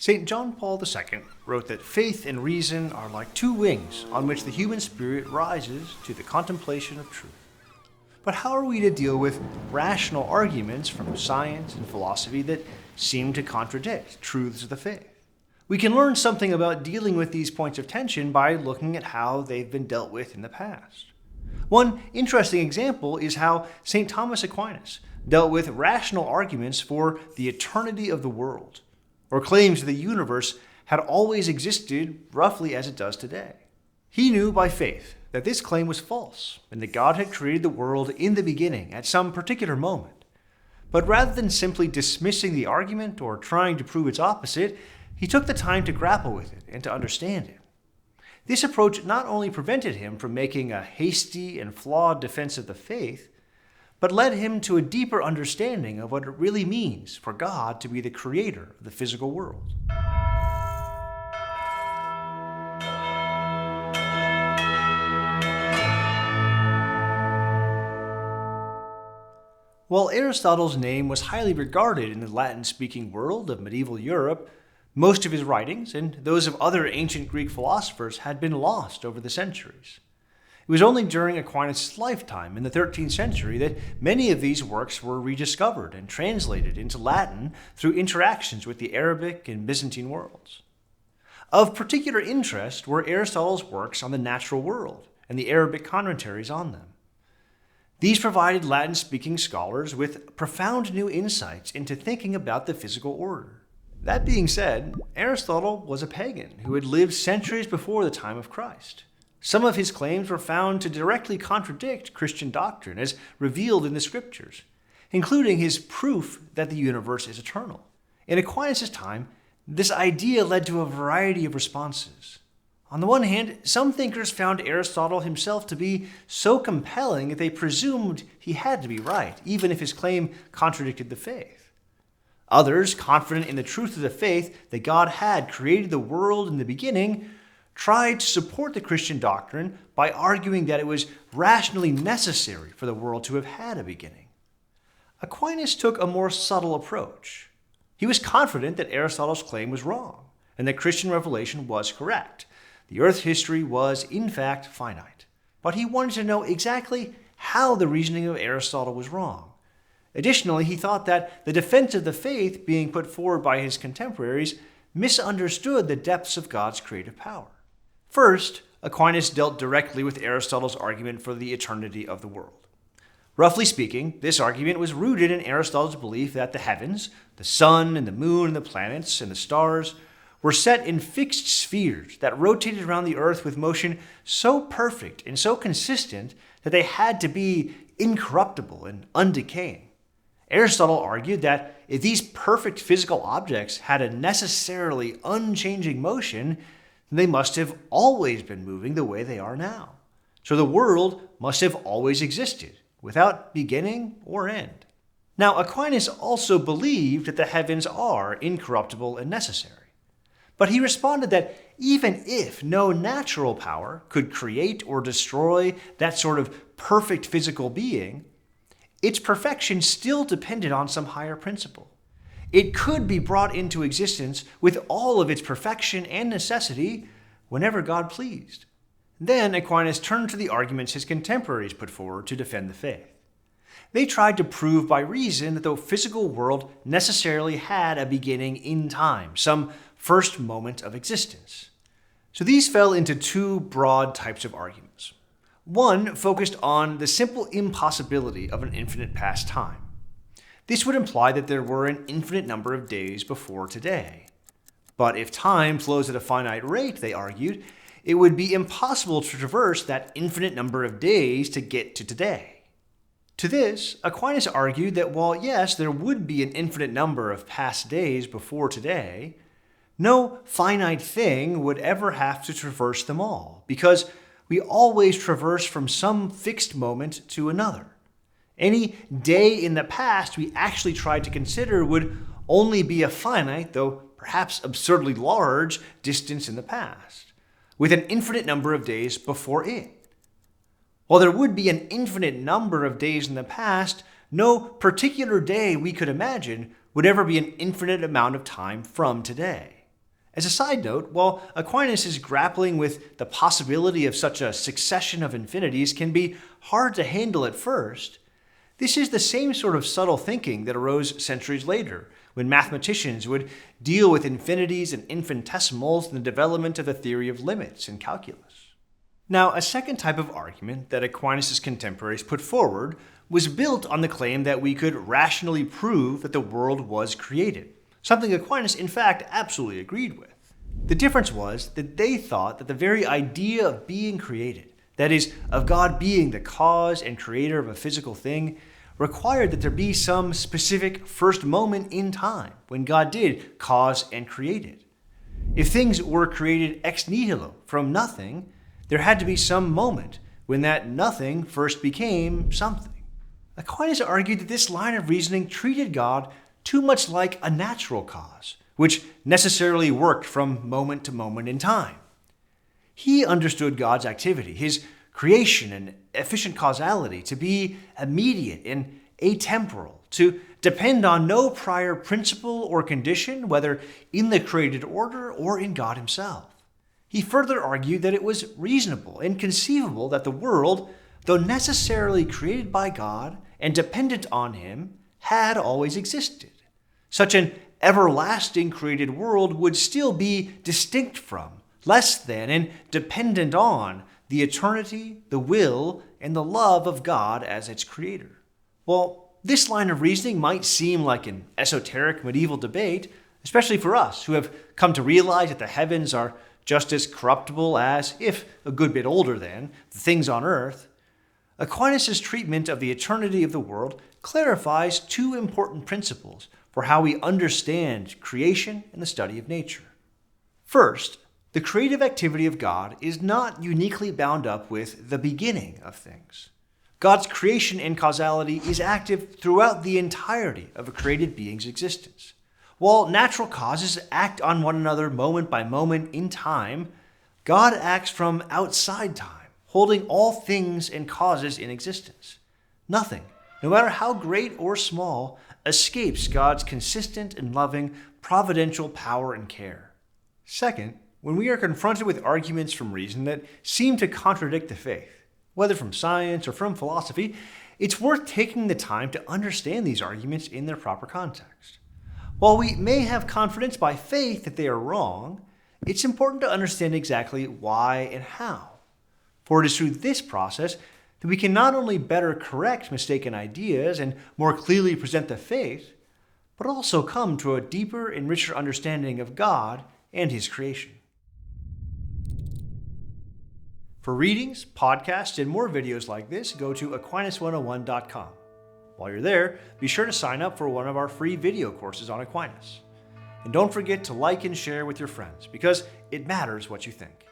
St. John Paul II wrote that faith and reason are like two wings on which the human spirit rises to the contemplation of truth. But how are we to deal with rational arguments from science and philosophy that seem to contradict truths of the faith? We can learn something about dealing with these points of tension by looking at how they've been dealt with in the past. One interesting example is how St. Thomas Aquinas dealt with rational arguments for the eternity of the world, or claims the universe had always existed roughly as it does today. He knew by faith that this claim was false, and that God had created the world in the beginning at some particular moment. But rather than simply dismissing the argument or trying to prove its opposite, he took the time to grapple with it and to understand it. This approach not only prevented him from making a hasty and flawed defense of the faith, but led him to a deeper understanding of what it really means for God to be the creator of the physical world. While Aristotle's name was highly regarded in the Latin-speaking world of medieval Europe, most of his writings and those of other ancient Greek philosophers had been lost over the centuries. It was only during Aquinas' lifetime in the 13th century that many of these works were rediscovered and translated into Latin through interactions with the Arabic and Byzantine worlds. Of particular interest were Aristotle's works on the natural world and the Arabic commentaries on them. These provided Latin-speaking scholars with profound new insights into thinking about the physical order. That being said, Aristotle was a pagan who had lived centuries before the time of Christ. Some of his claims were found to directly contradict Christian doctrine as revealed in the scriptures, including his proof that the universe is eternal. In Aquinas' time, this idea led to a variety of responses. On the one hand, some thinkers found Aristotle himself to be so compelling that they presumed he had to be right, even if his claim contradicted the faith. Others, confident in the truth of the faith that God had created the world in the beginning, tried to support the Christian doctrine by arguing that it was rationally necessary for the world to have had a beginning. Aquinas took a more subtle approach. He was confident that Aristotle's claim was wrong, and that Christian revelation was correct. The Earth's history was, in fact, finite. But he wanted to know exactly how the reasoning of Aristotle was wrong. Additionally, he thought that the defense of the faith being put forward by his contemporaries misunderstood the depths of God's creative power. First, Aquinas dealt directly with Aristotle's argument for the eternity of the world. Roughly speaking, this argument was rooted in Aristotle's belief that the heavens, the sun and the moon and the planets and the stars, were set in fixed spheres that rotated around the earth with motion so perfect and so consistent that they had to be incorruptible and undecaying. Aristotle argued that if these perfect physical objects had a necessarily unchanging motion, they must have always been moving the way they are now. So the world must have always existed, without beginning or end. Now, Aquinas also believed that the heavens are incorruptible and necessary. But he responded that even if no natural power could create or destroy that sort of perfect physical being, its perfection still depended on some higher principle. It could be brought into existence with all of its perfection and necessity whenever God pleased. Then Aquinas turned to the arguments his contemporaries put forward to defend the faith. They tried to prove by reason that the physical world necessarily had a beginning in time, some first moment of existence. So these fell into two broad types of arguments. One focused on the simple impossibility of an infinite past time. This would imply that there were an infinite number of days before today. But if time flows at a finite rate, they argued, it would be impossible to traverse that infinite number of days to get to today. To this, Aquinas argued that while yes, there would be an infinite number of past days before today, no finite thing would ever have to traverse them all, because we always traverse from some fixed moment to another. Any day in the past we actually tried to consider would only be a finite, though perhaps absurdly large, distance in the past, with an infinite number of days before it. While there would be an infinite number of days in the past, no particular day we could imagine would ever be an infinite amount of time from today. As a side note, while Aquinas is grappling with the possibility of such a succession of infinities can be hard to handle at first, this is the same sort of subtle thinking that arose centuries later, when mathematicians would deal with infinities and infinitesimals in the development of the theory of limits in calculus. Now, a second type of argument that Aquinas' contemporaries put forward was built on the claim that we could rationally prove that the world was created, something Aquinas in fact absolutely agreed with. The difference was that they thought that the very idea of being created, that is, of God being the cause and creator of a physical thing, required that there be some specific first moment in time when God did cause and create it. If things were created ex nihilo, from nothing, there had to be some moment when that nothing first became something. Aquinas argued that this line of reasoning treated God too much like a natural cause, which necessarily worked from moment to moment in time. He understood God's activity, his creation and efficient causality, to be immediate and atemporal, to depend on no prior principle or condition, whether in the created order or in God himself. He further argued that it was reasonable and conceivable that the world, though necessarily created by God and dependent on him, had always existed. Such an everlasting created world would still be distinct from, less than, and dependent on the eternity, the will, and the love of God as its creator. Well, this line of reasoning might seem like an esoteric medieval debate, especially for us who have come to realize that the heavens are just as corruptible as, if a good bit older than, the things on earth. Aquinas' treatment of the eternity of the world clarifies two important principles for how we understand creation and the study of nature. First, the creative activity of God is not uniquely bound up with the beginning of things. God's creation and causality is active throughout the entirety of a created being's existence. While natural causes act on one another moment by moment in time, God acts from outside time, holding all things and causes in existence. Nothing, no matter how great or small, escapes God's consistent and loving providential power and care. Second, when we are confronted with arguments from reason that seem to contradict the faith, whether from science or from philosophy, it's worth taking the time to understand these arguments in their proper context. While we may have confidence by faith that they are wrong, it's important to understand exactly why and how. For it is through this process that we can not only better correct mistaken ideas and more clearly present the faith, but also come to a deeper and richer understanding of God and his creation. For readings, podcasts, and more videos like this, go to Aquinas101.com. While you're there, be sure to sign up for one of our free video courses on Aquinas. And don't forget to like and share with your friends, because it matters what you think.